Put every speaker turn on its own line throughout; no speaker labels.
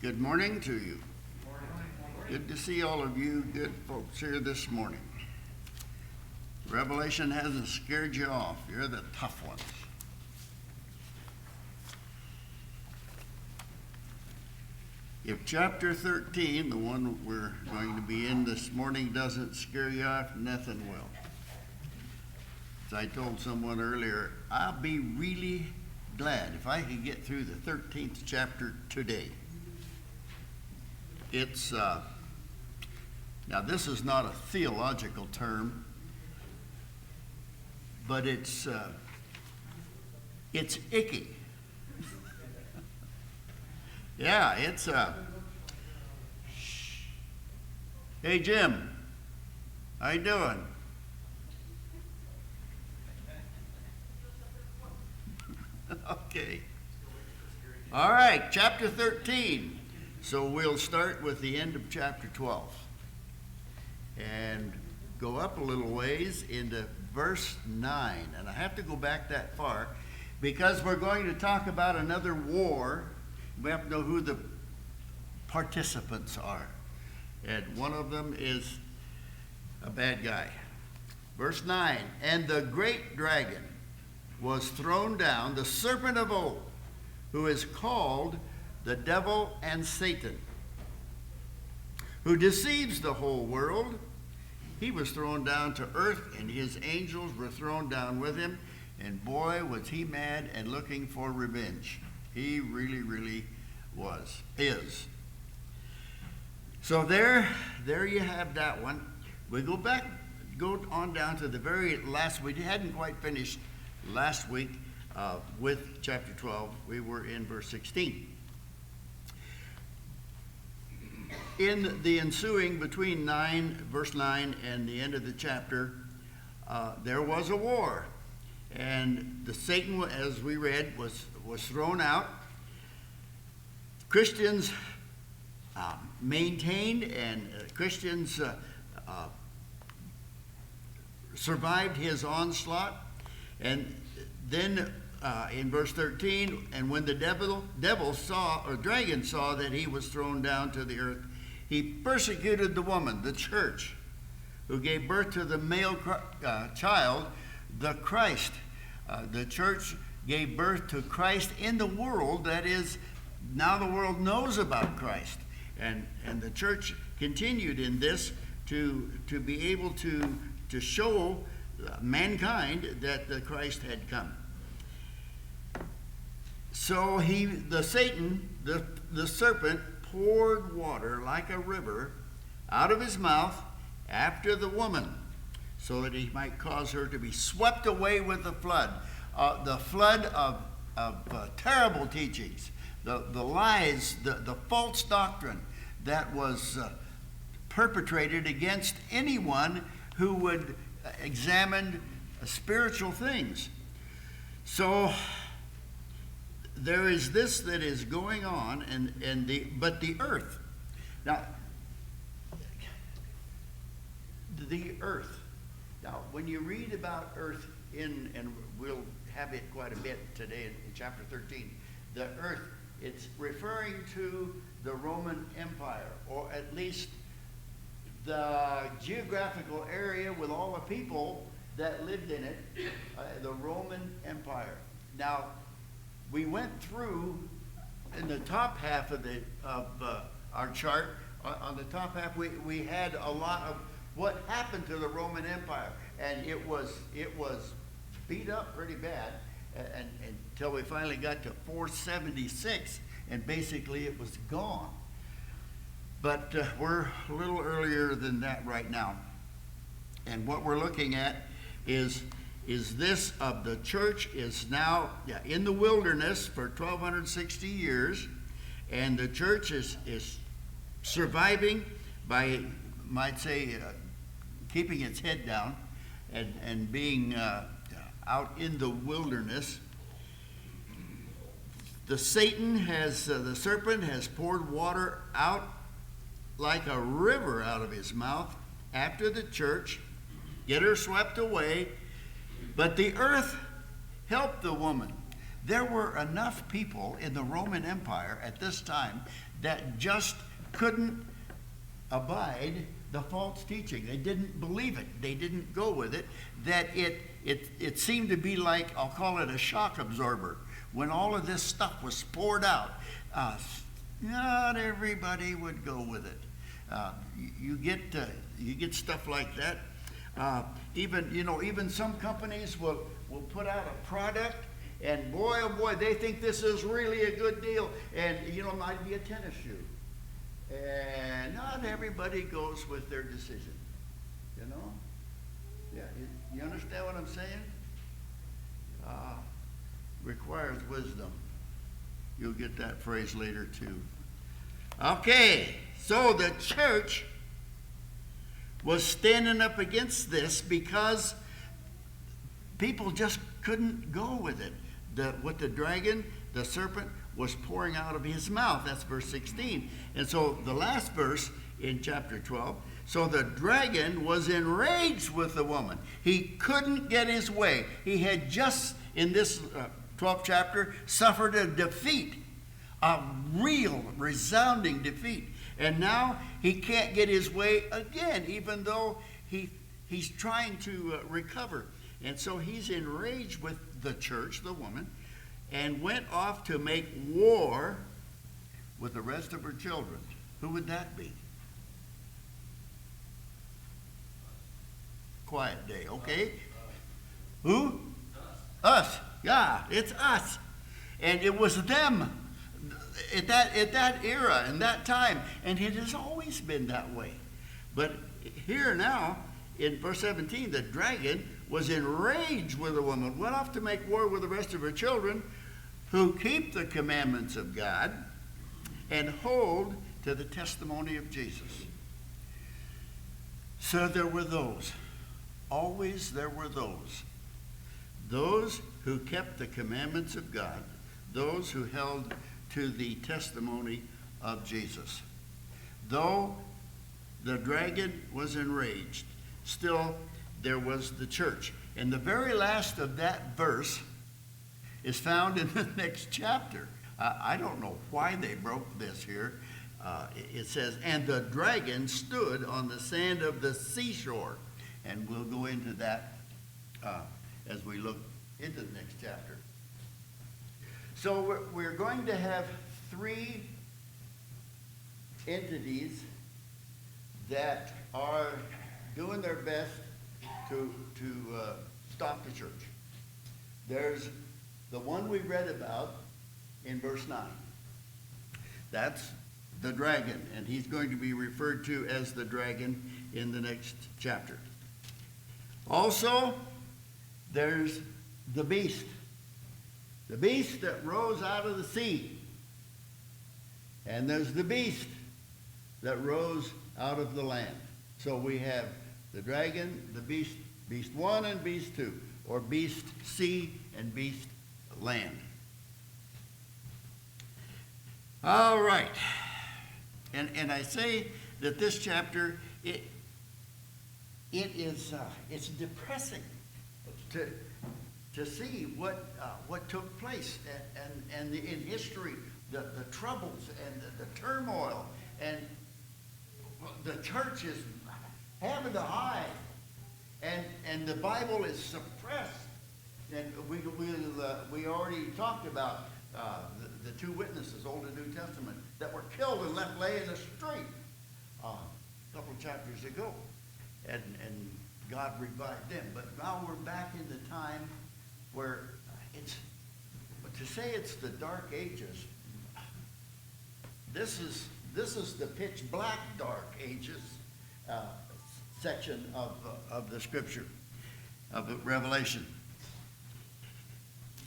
Good morning to you. Good to see all of you good folks here this morning. Revelation hasn't scared you off. You're the tough ones. If chapter 13, the one we're going to be in this morning, doesn't scare you off, nothing will. As I told someone earlier, I'll be really glad if I could get through the 13th chapter today. It's, now this is not a theological term, but it's icky. Yeah, it's hey Jim, how you doing? Okay. All right, chapter 13. So we'll start with the end of chapter 12 and go up a little ways into verse 9. And I have to go back that far because we're going to talk about another war. We have to know who the participants are. And one of them is a bad guy. Verse 9, and the great dragon was thrown down, the serpent of old, who is called the devil and Satan, who deceives the whole world. He was thrown down to earth, and his angels were thrown down with him. And boy, was he mad and looking for revenge. He really is. So there you have that one. We go on down to the very last. We hadn't quite finished last week with chapter 12. We were in verse 16. In the ensuing between verse 9 and the end of the chapter, there was a war. And the Satan, as we read, was thrown out. Christians maintained, and Christians survived his onslaught. And then in verse 13, and when the dragon saw that he was thrown down to the earth, he persecuted the woman, the church, who gave birth to the male child, the Christ. The church gave birth to Christ in the world. That is, now the world knows about Christ. And the church continued in this to be able to show mankind that the Christ had come. So Satan, the serpent, poured water like a river out of his mouth after the woman, so that he might cause her to be swept away with the flood of terrible teachings, the lies, the false doctrine that was perpetrated against anyone who would examine spiritual things. So there is this that is going on, but the earth. Now, the earth. Now, when you read about earth and we'll have it quite a bit today in chapter 13, the earth, it's referring to the Roman Empire, or at least the geographical area with all the people that lived in it, the Roman Empire. Now, we went through in the top half of our chart. On the top half, we had a lot of what happened to the Roman Empire, and it was beat up pretty bad, and until we finally got to 476, and basically it was gone. But we're a little earlier than that right now, and what we're looking at is this of the church is now in the wilderness for 1260 years, and the church is surviving by, might say, keeping its head down and being out in the wilderness. The serpent has poured water out like a river out of his mouth after the church, get her swept away. But the earth helped the woman. there were enough people in the Roman Empire at this time that just couldn't abide the false teaching. They didn't believe it. They didn't go with it. That it seemed to be like, I'll call it a shock absorber. When all of this stuff was poured out, not everybody would go with it. You get stuff like that. Even some companies will put out a product, and boy, oh boy, they think this is really a good deal. And it might be a tennis shoe. And not everybody goes with their decision, Yeah, you understand what I'm saying? Requires wisdom. You'll get that phrase later too. Okay, so the church was standing up against this because people just couldn't go with it. What the dragon, the serpent, was pouring out of his mouth. That's verse 16. And so the last verse in chapter 12, so the dragon was enraged with the woman. He couldn't get his way. He had just, in this 12th chapter, suffered a defeat, a real resounding defeat. And now he can't get his way again, even though he's trying to recover. And so he's enraged with the church, the woman, and went off to make war with the rest of her children. Who would that be? Quiet day, okay? Who? Us. Yeah, it's us. And it was them at that era, in that time. And it has always been that way. But here now, in verse 17, the dragon was enraged with the woman, went off to make war with the rest of her children, who keep the commandments of God and hold to the testimony of Jesus. So there were those. Always there were those. Those who kept the commandments of God. Those who held to the testimony of Jesus. Though the dragon was enraged, still there was the church. And the very last of that verse is found in the next chapter. I don't know why they broke this here. It says, and the dragon stood on the sand of the seashore. And we'll go into that as we look into the next chapter. So we're going to have three entities that are doing their best to stop the church. There's the one we read about in verse 9. That's the dragon, and he's going to be referred to as the dragon in the next chapter. Also, there's the beast that rose out of the sea. And there's the beast that rose out of the land. So we have the dragon, the beast 1 and beast 2, or beast sea and beast land. All right. And I say that this chapter, it's depressing to see what took place and in history, the troubles and the turmoil, and the church is having to hide, and the Bible is suppressed. And we already talked about the two witnesses, Old and New Testament, that were killed and lay in the street a couple chapters ago. And God revived them. But now we're back in the time where to say it's the dark ages, this is the pitch black dark ages section of the scripture, of the Revelation.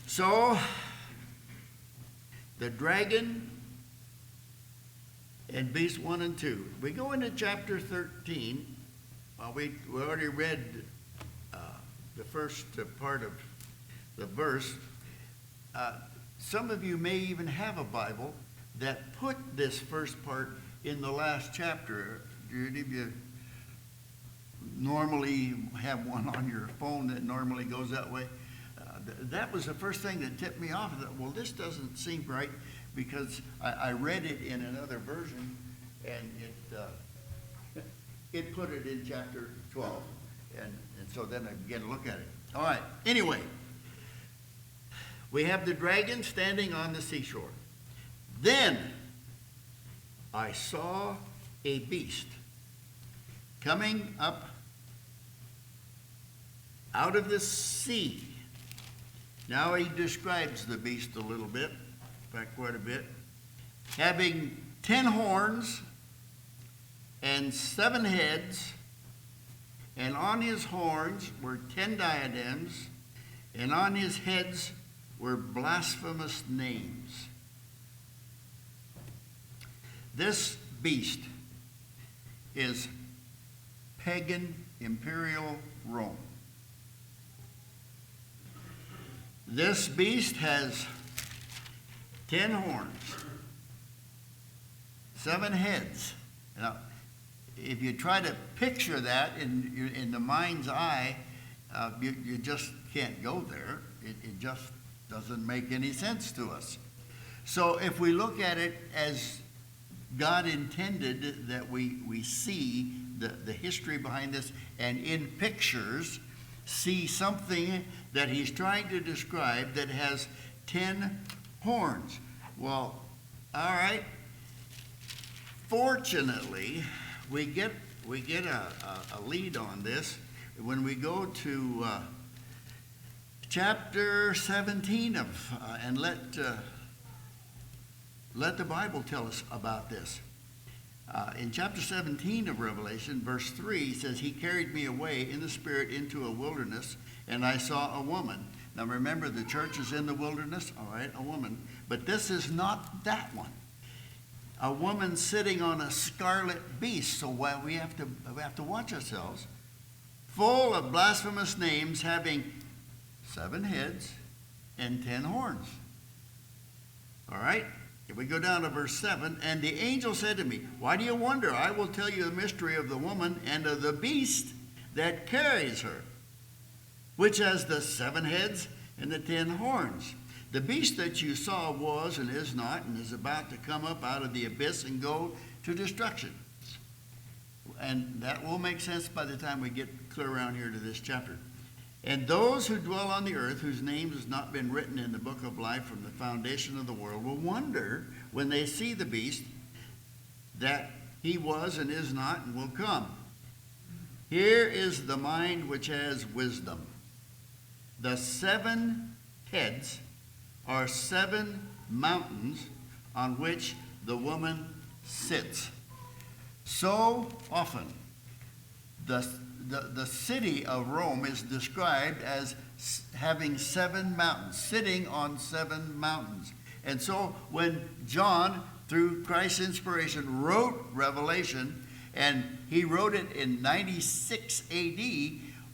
So, the dragon and beast 1 and 2. We go into chapter 13. We already read the first part of the verse. Some of you may even have a Bible that put this first part in the last chapter. Do any of you normally have one on your phone that normally goes that way? that was the first thing that tipped me off. I thought, well, this doesn't seem right, because I read it in another version, and it put it in chapter 12. And so then I began to look at it. All right. Anyway, we have the dragon standing on the seashore. Then I saw a beast coming up out of the sea. Now he describes the beast a little bit, in fact, quite a bit, having 10 horns and 7 heads, and on his horns were 10 diadems, and on his heads were blasphemous names. This beast is pagan imperial Rome. This beast has 10 horns, 7 heads. Now, if you try to picture that in the mind's eye, you just can't go there. It just doesn't make any sense to us. So if we look at it as God intended, that we see the history behind this, and in pictures see something that he's trying to describe that has 10 horns. Well, all right. Fortunately, we get a lead on this when we go to chapter 17 and let the Bible tell us about this. In chapter 17 of Revelation, verse 3 says, he carried me away in the spirit into a wilderness, and I saw a woman. Now remember, the church is in the wilderness, all right, a woman. But this is not that one. A woman sitting on a scarlet beast. So why we have to watch ourselves. Full of blasphemous names, having 7 heads and 10 horns. All right. If we go down to verse 7, and the angel said to me, why do you wonder? I will tell you the mystery of the woman and of the beast that carries her, which has the 7 heads and the 10 horns. The beast that you saw was and is not, and is about to come up out of the abyss and go to destruction. And that will make sense by the time we get clear around here to this chapter. And those who dwell on the earth, whose names has not been written in the book of life from the foundation of the world, will wonder when they see the beast that he was and is not and will come. Here is the mind which has wisdom. The 7 heads are 7 mountains on which the woman sits. So often, the city of Rome is described as having 7 mountains, sitting on 7 mountains. And so when John, through Christ's inspiration, wrote Revelation, and he wrote it in 96 AD,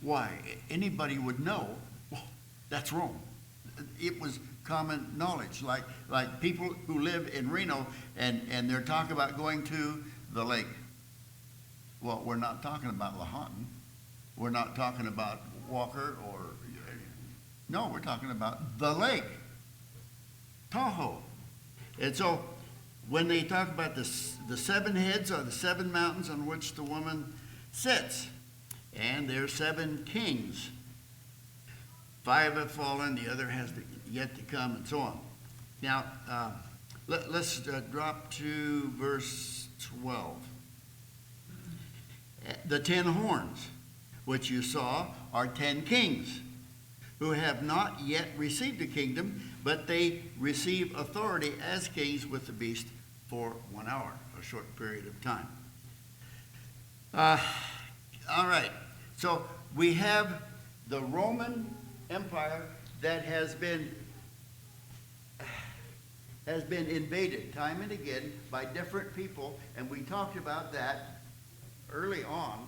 why, anybody would know, well, that's Rome. It was common knowledge, like people who live in Reno, and they're talking about going to the lake. Well, we're not talking about Lahontan. We're not talking about Walker or, no, we're talking about the lake, Tahoe. And so when they talk about the 7 heads are the 7 mountains on which the woman sits, and there's 7 kings. 5 have fallen, the other has yet to come, and so on. Now, let's drop to verse 12. The 10 horns, which you saw, are 10 kings, who have not yet received a kingdom, but they receive authority as kings with the beast for 1 hour, a short period of time. All right, so we have the Roman Empire that has been invaded time and again by different people, and we talked about that early on,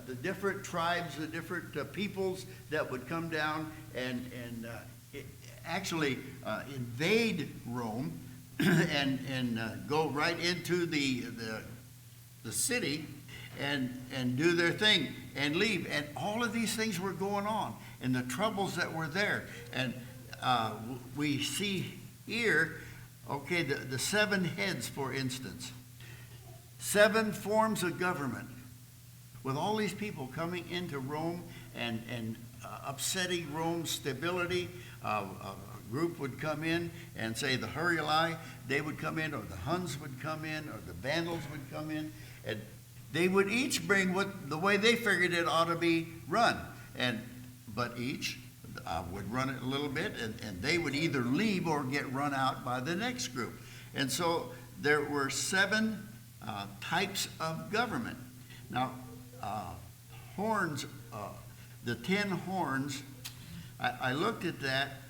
the different tribes, the different peoples that would come down and actually invade Rome and go right into the city, and do their thing and leave. And all of these things were going on, and the troubles that were there. And we see here, okay, the seven heads, for instance. 7 forms of government, with all these people coming into Rome and upsetting Rome's stability. A group would come in and say the Heruli, they would come in, or the Huns would come in, or the Vandals would come in, and they would each bring the way they figured it ought to be run. But each would run it a little bit, and they would either leave or get run out by the next group. And so there were 7 types of government. Now, horns, the 10 horns, I looked at that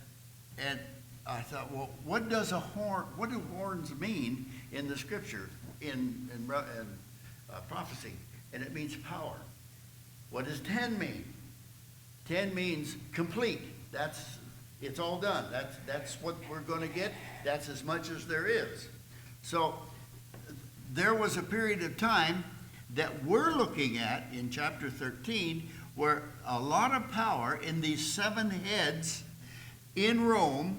and I thought, well, what do horns mean in the scripture, in prophecy? And it means power. What does 10 mean? 10 means complete. It's all done. That's what we're going to get. That's as much as there is. So there was a period of time that we're looking at in chapter 13 where a lot of power in these 7 heads in Rome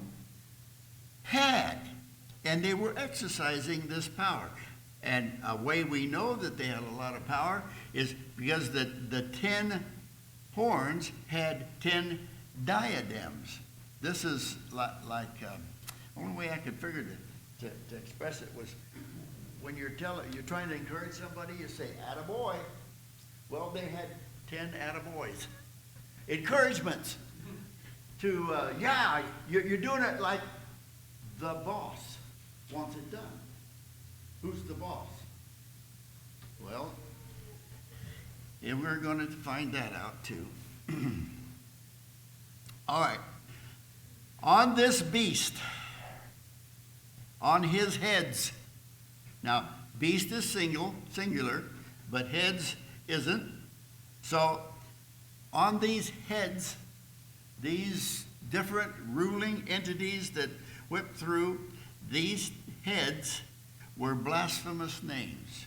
had, and they were exercising this power. And a way we know that they had a lot of power is because the 10 horns had 10 diadems. This is like only way I could figure to express it was when you're trying to encourage somebody, you say, "Attaboy." Well, they had 10 attaboys. Encouragements to, you're doing it like the boss wants it done. Who's the boss? Well, and we're going to find that out too. All right. On this beast, on his heads. Now, beast is singular, but heads isn't. So, on these heads, these different ruling entities that whipped through, these heads were blasphemous names.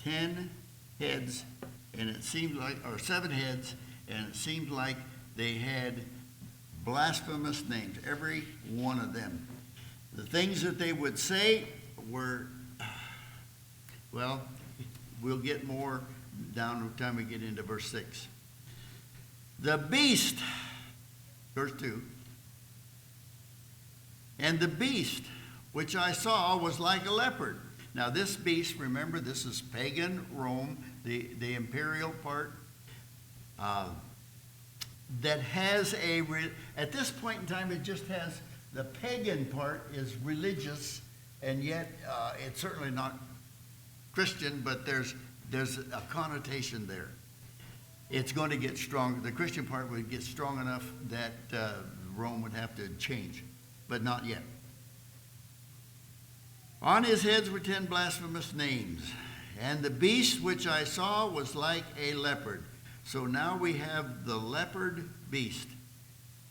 10 heads, and it seemed like, or 7 heads, and it seemed like they had blasphemous names, every one of them. The things that they would say were, well, we'll get more down the time we get into verse 6. The beast, verse 2, and the beast which I saw was like a leopard. Now this beast, remember, this is pagan Rome, the imperial part, that has at this point in time, it just has, the pagan part is religious, and yet it's certainly not Christian, but there's a connotation there. It's going to get stronger. The Christian part would get strong enough that Rome would have to change, but not yet. On his heads were 10 blasphemous names, and the beast which I saw was like a leopard. So now we have the leopard beast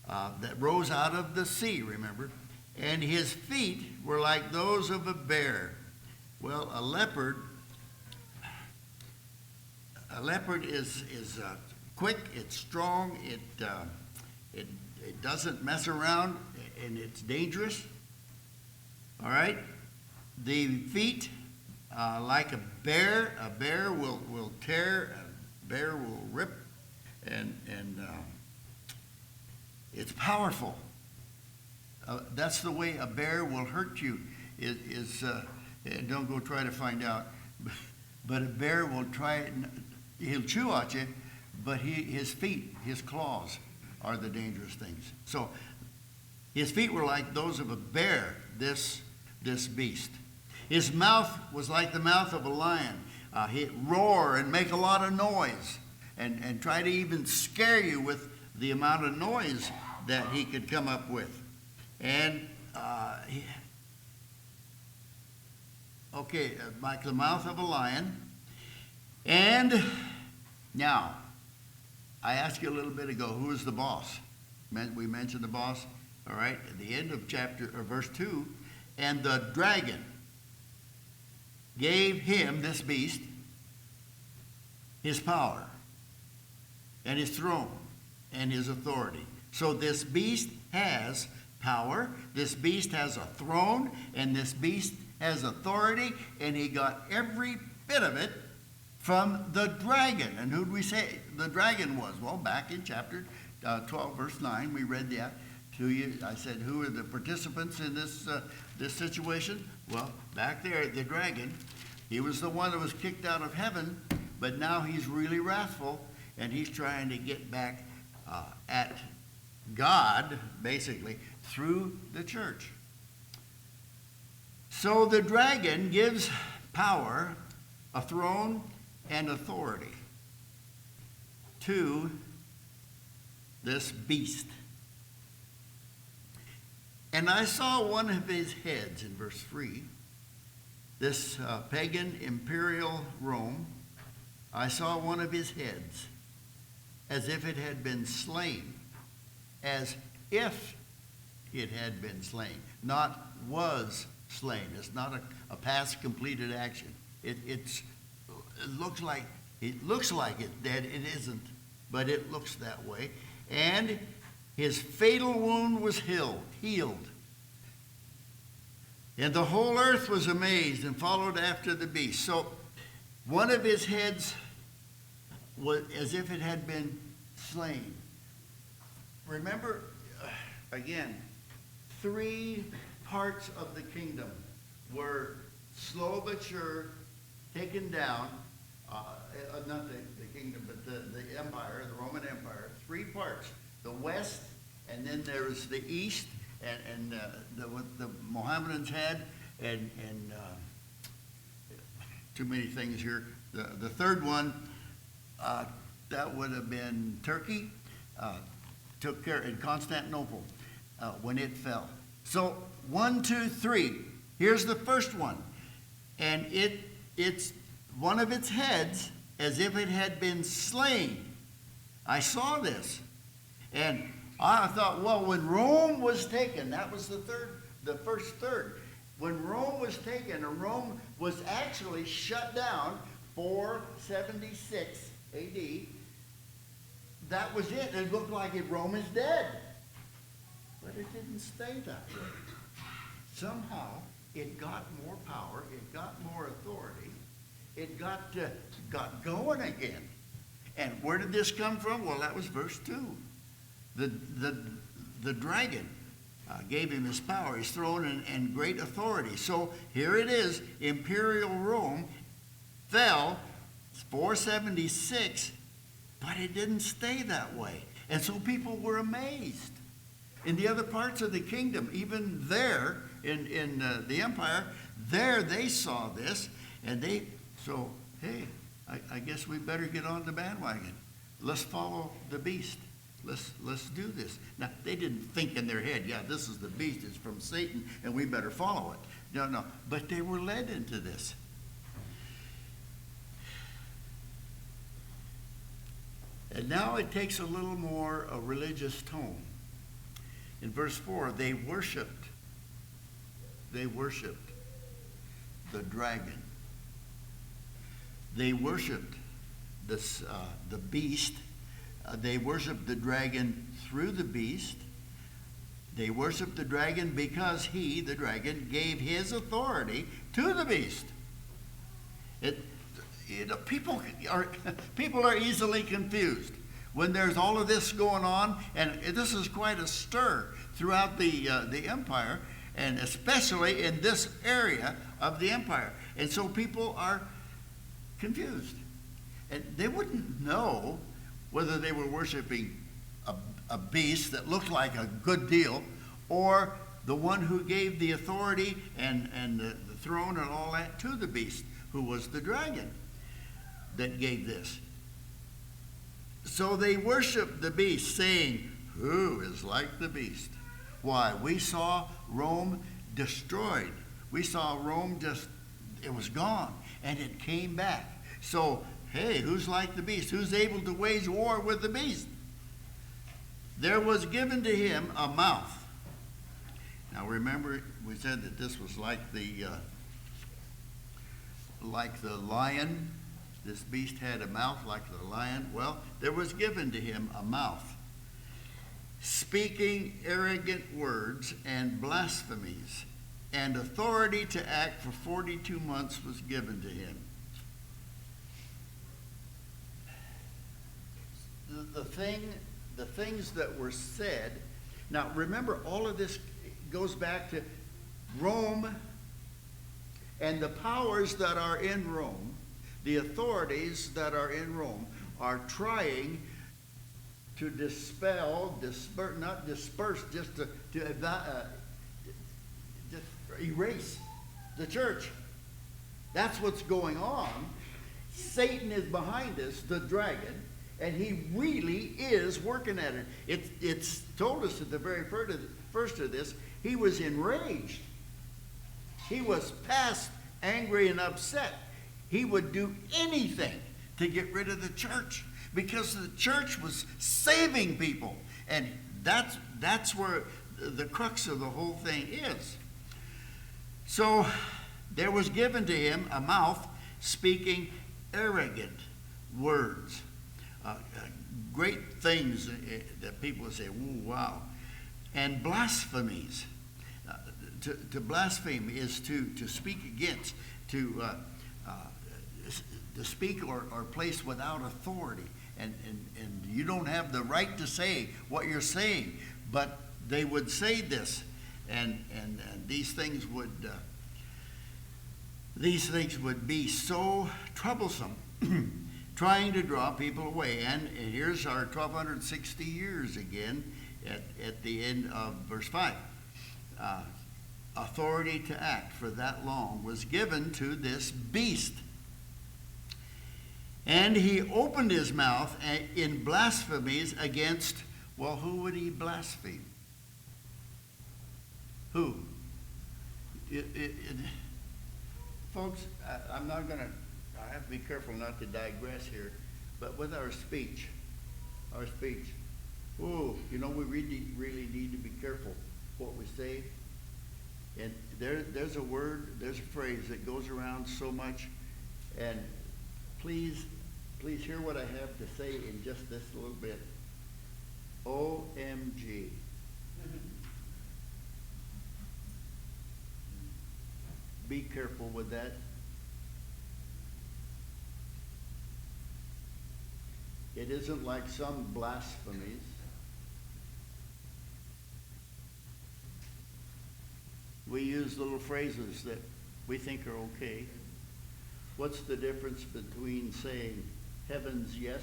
that rose out of the sea, remember? And his feet were like those of a bear. Well, a leopard is quick, it's strong, it doesn't mess around, and it's dangerous. All right? The feet, like a bear will tear, a bear will rip, and it's powerful. That's the way a bear will hurt you. Don't go try to find out. But a bear will try, he'll chew at you, but his feet, his claws are the dangerous things. So his feet were like those of a bear, this beast. His mouth was like the mouth of a lion. He'd roar and make a lot of noise and try to even scare you with the amount of noise that he could come up with. And like the mouth of a lion. And now, I asked you a little bit ago, who is the boss? We mentioned the boss, all right, at the end of verse 2. And the dragon gave him, this beast, his power and his throne and his authority. So this beast has power, this beast has a throne, and this beast has authority, and he got every bit of it from the dragon. And who do we say the dragon was? Well, back in chapter 12, verse 9, we read that to you. I said, who are the participants in this situation? Well, back there, the dragon, he was the one that was kicked out of heaven, but now he's really wrathful, and he's trying to get back at God, basically, through the church. So the dragon gives power, a throne, and authority to this beast. And I saw one of his heads, in verse 3, this pagan imperial Rome, I saw one of his heads as if it had been slain, as if it had been slain, not was slain. It's not a past completed action. It looks like it's dead. It isn't, but it looks that way. And his fatal wound was healed. And the whole earth was amazed and followed after the beast. So one of his heads was as if it had been slain. Remember, again, 3 parts of the kingdom were slow but sure taken down. Not the kingdom, but the empire, the Roman Empire. 3 parts. The west, and then there was the east, and what the Mohammedans had, and too many things here. The third one, that would have been Turkey, took care in Constantinople when it fell. So 1, 2, 3. Here's the first one, and it's one of its heads as if it had been slain. I saw this, and I thought, well, when Rome was taken, that was the first third. When Rome was taken, and Rome was actually shut down 476 A.D., that was it. It looked like Rome is dead. But it didn't stay that way. Somehow, it got more power, it got more authority, it got going again. And where did this come from? Well, that was verse 2. The dragon gave him his power, his throne, and great authority. So here it is, imperial Rome fell 476, but it didn't stay that way. And so people were amazed. In the other parts of the kingdom, even there in the empire, there they saw this, and hey, I guess we better get on the bandwagon. Let's follow the beast. Let's do this. Now, they didn't think in their head, yeah, this is the beast, it's from Satan, and we better follow it. No. But they were led into this. And now it takes a little more a religious tone. In verse 4, they worshipped the dragon. They worshipped the beast. They worshiped the dragon through the beast. They worshiped the dragon because he, the dragon, gave his authority to the beast. People are easily confused when there's all of this going on, and this is quite a stir throughout the empire, and especially in this area of the empire. And so people are confused, and they wouldn't know whether they were worshiping a beast that looked like a good deal, or the one who gave the authority and the throne and all that to the beast, who was the dragon that gave this. So they worshiped the beast, saying, "Who is like the beast?" Why? We saw Rome destroyed. We saw Rome it was gone, and it came back. So, hey, who's like the beast? Who's able to wage war with the beast? There was given to him a mouth. Now remember, we said that this was like the lion This beast had a mouth like the lion. Well, there was given to him a mouth, speaking arrogant words and blasphemies, and authority to act for 42 months was given to him. The things that were said. Now, remember, all of this goes back to Rome and the powers that are in Rome, the authorities that are in Rome, are trying to not disperse, just erase the church. That's what's going on. Satan is behind this, the dragon, and he really is working at it. It's told us at the very first of this, he was enraged. He was past angry and upset. He would do anything to get rid of the church because the church was saving people. And that's where the crux of the whole thing is. So there was given to him a mouth speaking arrogant words. Great things that people would say, "Ooh, wow." And blasphemies. To blaspheme is to speak against, to speak or place without authority. And you don't have the right to say what you're saying. But they would say this. And these things would be so troublesome, trying to draw people away. And here's our 1260 years again at the end of verse 5. Authority to act for that long was given to this beast. And he opened his mouth in blasphemies against, well, who would he blaspheme? Who? Folks, I'm not going to, I have to be careful not to digress here, but with our speech, ooh, we really need to be careful what we say. And there's a word, there's a phrase that goes around so much, and please hear what I have to say in just this little bit. OMG. Be careful with that. It isn't like some blasphemies. We use little phrases that we think are okay. What's the difference between saying heaven's yes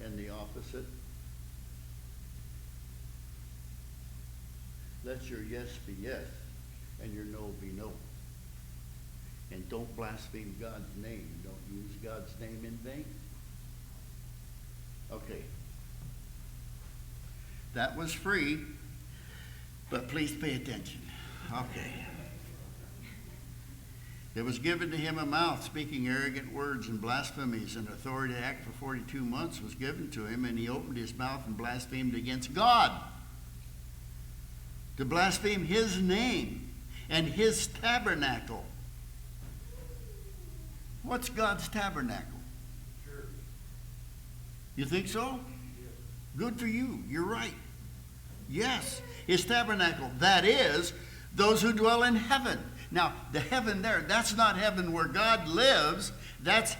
and the opposite? Let your yes be yes and your no be no. And don't blaspheme God's name. Don't use God's name in vain. Okay. That was free, but please pay attention. Okay. There was given to him a mouth speaking arrogant words and blasphemies, and authority to act for 42 months was given to him, and he opened his mouth and blasphemed against God. To blaspheme his name and his tabernacle. What's God's tabernacle?
Church.
You think so?
Yes.
Good for you. You're right. Yes. His tabernacle. That is, those who dwell in heaven. Now, the heaven there, that's not heaven where God lives. That's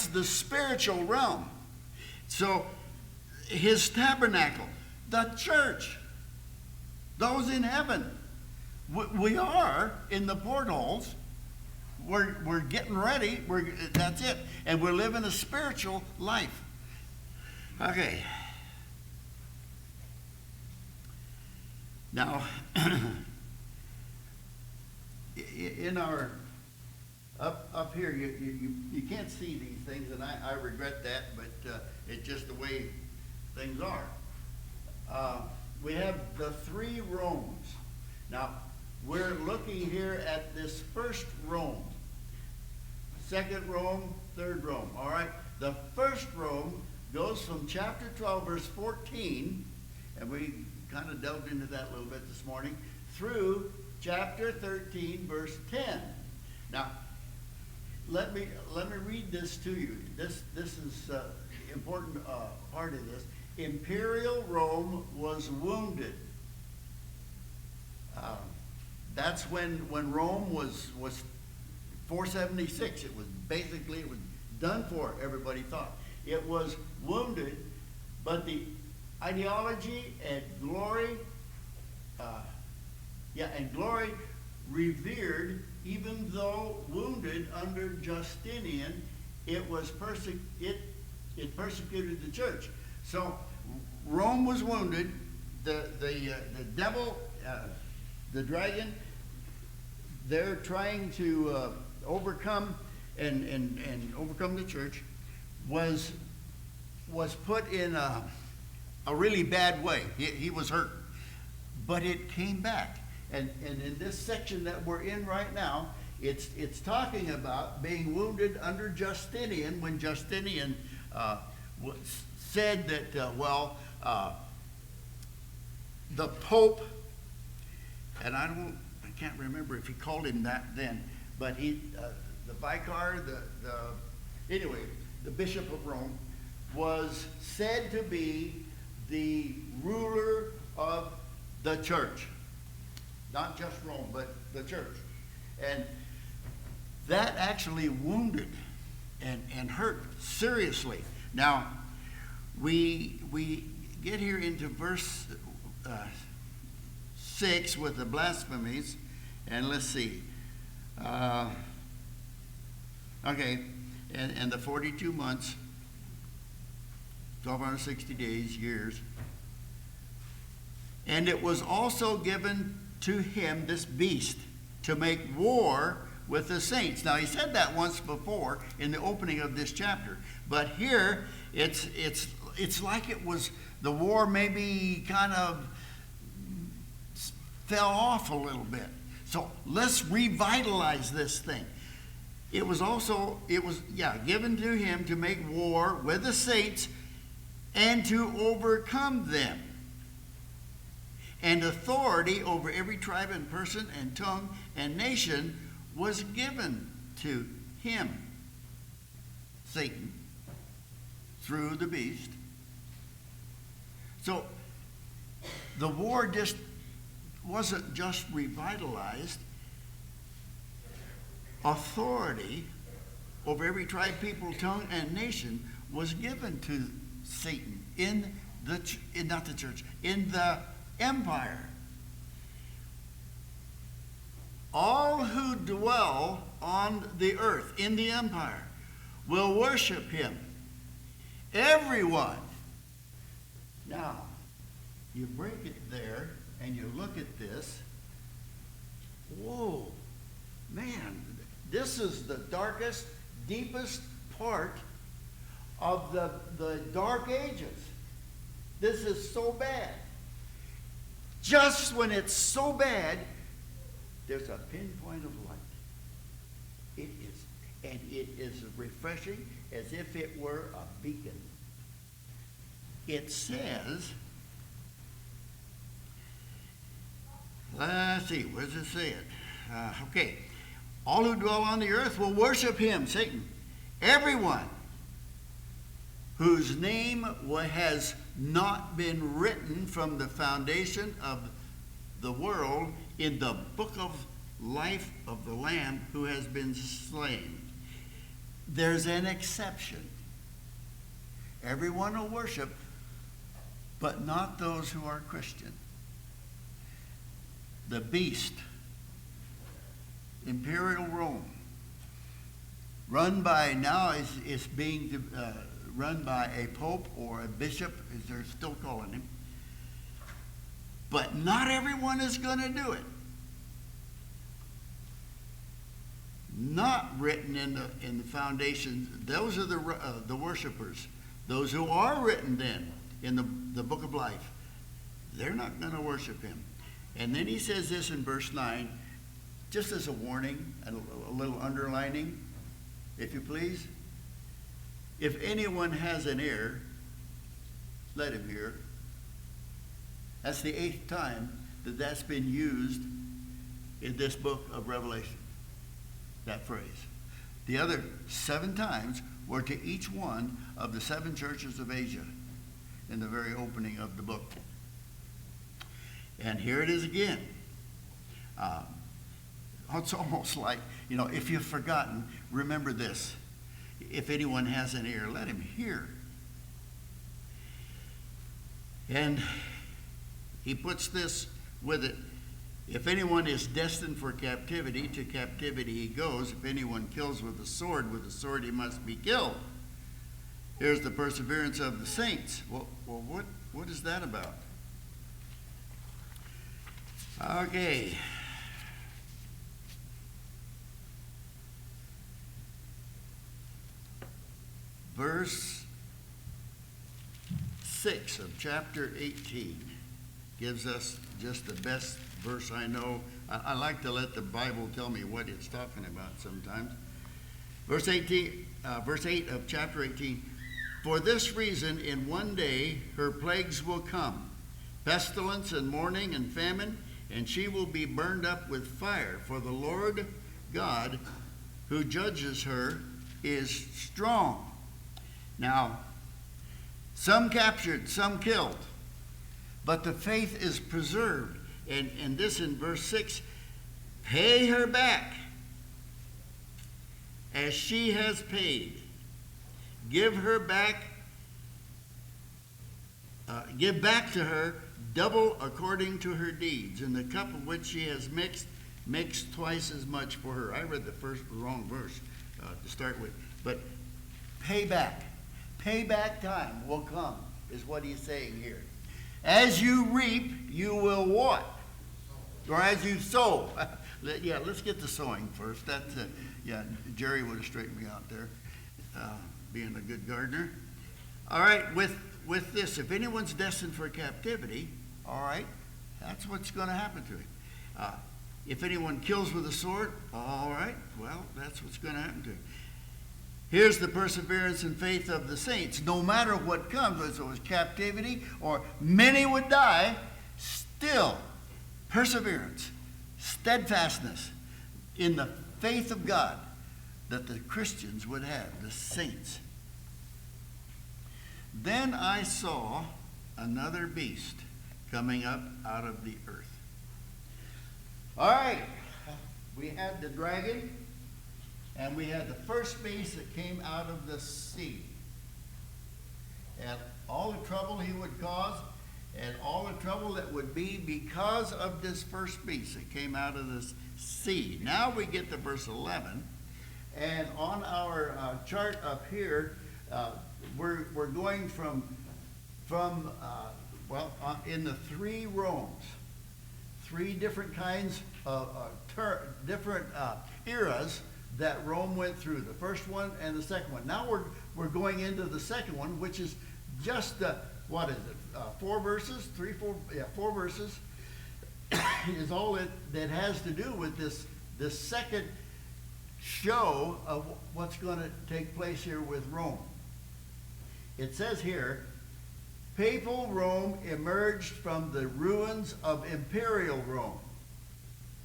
the spiritual realm. So, his tabernacle, the church, those in heaven. We are in the portholes. We're getting ready. That's it. And we're living a spiritual life. Okay. Now, in our up here, you can't see these things, and I regret that, but it's just the way things are. We have the three Romes. Now, we're looking here at this first Rome. Second Rome, third Rome. All right? The first Rome goes from chapter 12, verse 14, and we kind of delved into that a little bit this morning, through chapter 13, verse 10. Now, let me read this to you. This is important part of this. Imperial Rome was wounded. That's when Rome was 476. It was done for. Everybody thought it was wounded, but the ideology and glory, revered, even though wounded under Justinian, it persecuted the church. So Rome was wounded. The devil, the dragon, they're trying to overcome and overcome the church, was put in a really bad way. He was hurt, but it came back. And in this section that we're in right now, it's talking about being wounded under Justinian, when Justinian said that the Pope, and I can't remember if he called him that then, but the Vicar, anyway, the Bishop of Rome, was said to be the ruler of the church. Not just Rome, but the church. And that actually wounded and hurt seriously. Now, we get here into verse 6 with the blasphemies, and let's see. And the 42 months, 1260 days, years. And it was also given to him, this beast, to make war with the saints. Now, he said that once before in the opening of this chapter, but here it's like it was, the war maybe kind of fell off a little bit. So let's revitalize this thing. It was given to him to make war with the saints and to overcome them. And authority over every tribe and person and tongue and nation was given to him, Satan, through the beast. So the war just wasn't just revitalized. Authority over every tribe, people, tongue, and nation was given to Satan in the empire. All who dwell on the earth in the empire will worship him. Everyone. Now, you break it there and you look at this. Whoa, man, this is the darkest, deepest part of the Dark Ages. This is so bad. Just when it's so bad, there's a pinpoint of light. It is refreshing, as if it were a beacon. It says, let's see, where does it say it? All who dwell on the earth will worship him, Satan. Everyone whose name has not been written from the foundation of the world in the book of life of the Lamb who has been slain. There's an exception. Everyone will worship, but not those who are Christian. The beast, Imperial Rome, run by now is being run by a pope or a bishop, as they're still calling him. But not everyone is going to do it. Not written in the foundation. Those are the worshipers. Those who are written then in the book of life, they're not going to worship him. And then he says this in verse 9, just as a warning and a little underlining, if you please. If anyone has an ear, let him hear. That's the 8th time that's been used in this book of Revelation, that phrase. The other 7 times were to each one of the 7 churches of Asia in the very opening of the book. And here it is again. It's almost like, if you've forgotten, remember this. If anyone has an ear, let him hear. And he puts this with it. If anyone is destined for captivity, to captivity he goes. If anyone kills with a sword he must be killed. Here's the perseverance of the saints. Well, what is that about? Okay. Verse 6 of chapter 18 gives us just the best verse I know. I like to let the Bible tell me what it's talking about sometimes. Verse 8 of chapter 18. For this reason, in one day her plagues will come, pestilence and mourning and famine, and she will be burned up with fire. For the Lord God, who judges her, is strong. Now, some captured, some killed, but the faith is preserved. And this in verse 6, pay her back as she has paid. Give back to her double according to her deeds. In the cup of which she has mixed twice as much for her. I read the wrong verse to start with. But payback time will come, is what he's saying here. As you reap, you will what? Or as you sow. Let's get the sowing first. Jerry would have straightened me out there, being a good gardener. All right, with this, if anyone's destined for captivity, all right, that's what's going to happen to him. If anyone kills with a sword, all right, well, that's what's going to happen to him. Here's the perseverance and faith of the saints. No matter what comes, whether it was captivity or many would die, still perseverance, steadfastness in the faith of God that the Christians would have, the saints. Then I saw another beast coming up out of the earth. All right, we had the dragon, and we had the first beast that came out of the sea. And all the trouble he would cause, and all the trouble that would be because of this first beast that came out of the sea. Now we get to verse 11, and on our chart up here, we're going from in the 3 Romes, 3 different kinds of different eras that Rome went through, the first one and the second one. Now we're going into the second one, which is just 4 verses, 4 verses is all that has to do with this second show of what's going to take place here with Rome. It says here, papal Rome emerged from the ruins of imperial Rome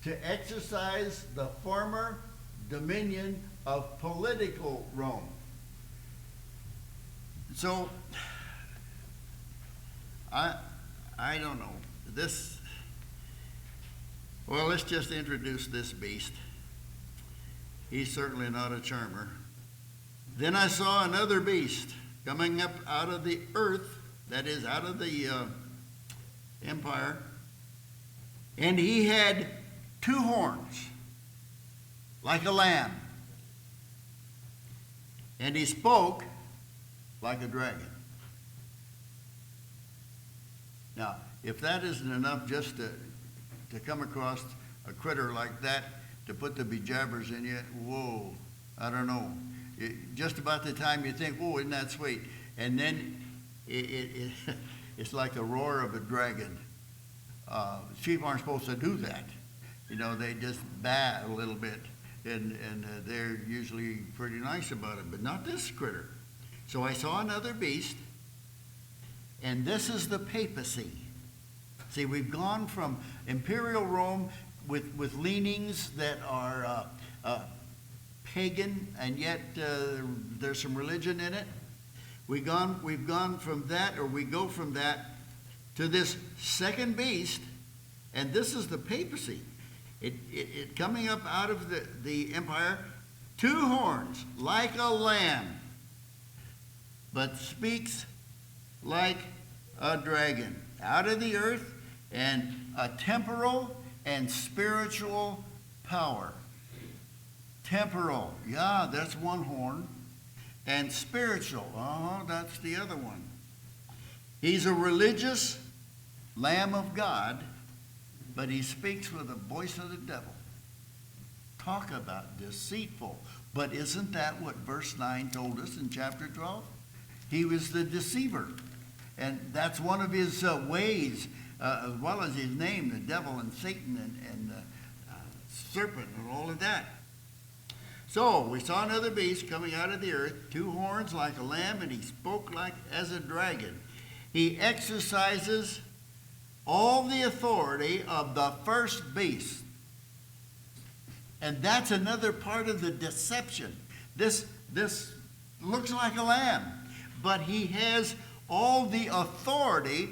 to exercise the former dominion of political Rome. So, I don't know. Let's just introduce this beast. He's certainly not a charmer. Then I saw another beast coming up out of the earth, that is, out of the empire, and he had 2 horns, like a lamb, and he spoke like a dragon. Now, if that isn't enough just to come across a critter like that, to put the bejabbers in you, whoa, I don't know. Just about the time you think, whoa, isn't that sweet? And then it's like the roar of a dragon. Sheep aren't supposed to do that. They just bat a little bit, and they're usually pretty nice about it, but not this critter. So I saw another beast, and this is the papacy. See, we've gone from imperial Rome with leanings that are pagan, and yet there's some religion in it. We've gone from that, or we go from that to this second beast, and this is the papacy. It coming up out of the empire, 2 horns like a lamb, but speaks like a dragon, out of the earth, and a temporal and spiritual power. Temporal, yeah, that's one horn. And spiritual, that's the other one. He's a religious Lamb of God, but he speaks with the voice of the devil. Talk about deceitful. But isn't that what verse 9 told us in chapter 12? He was the deceiver. And that's one of his ways, as well as his name, the devil and Satan and serpent and all of that. So we saw another beast coming out of the earth, 2 horns like a lamb, and he spoke like as a dragon. He exercises all the authority of the first beast. And that's another part of the deception. This looks like a lamb, but he has all the authority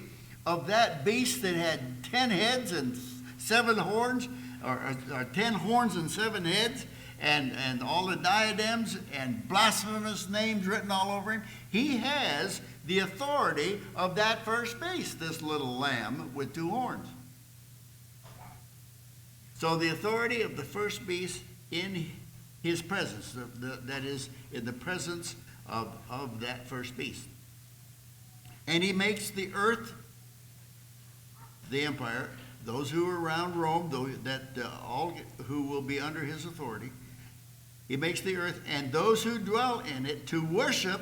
of that beast that had 10 heads and 7 horns, or 10 horns and 7 heads, and all the diadems and blasphemous names written all over him. He has the authority of that first beast, this little lamb with 2 horns. So the authority of the first beast in his presence, that is, in the presence of that first beast. And he makes the earth, the empire, those who are around Rome, all who will be under his authority, he makes the earth and those who dwell in it to worship.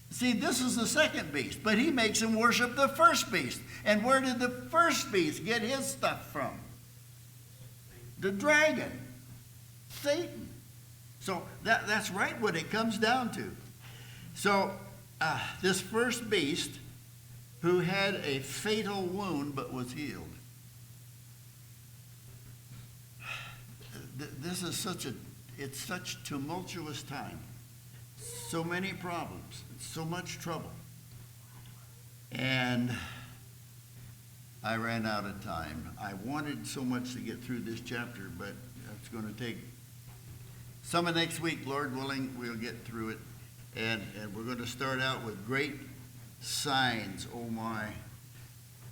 See, this is the second beast, but he makes them worship the first beast. And where did the first beast get his stuff from? The dragon, Satan. So that's right what it comes down to. So this first beast, who had a fatal wound but was healed. This is such tumultuous time. So many problems, so much trouble. And I ran out of time. I wanted so much to get through this chapter, but it's going to take some of next week, Lord willing, we'll get through it. And we're going to start out with great signs, oh my,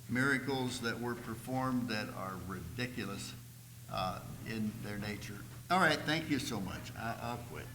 miracles that were performed that are ridiculous in their nature. All right, thank you so much. I'll quit.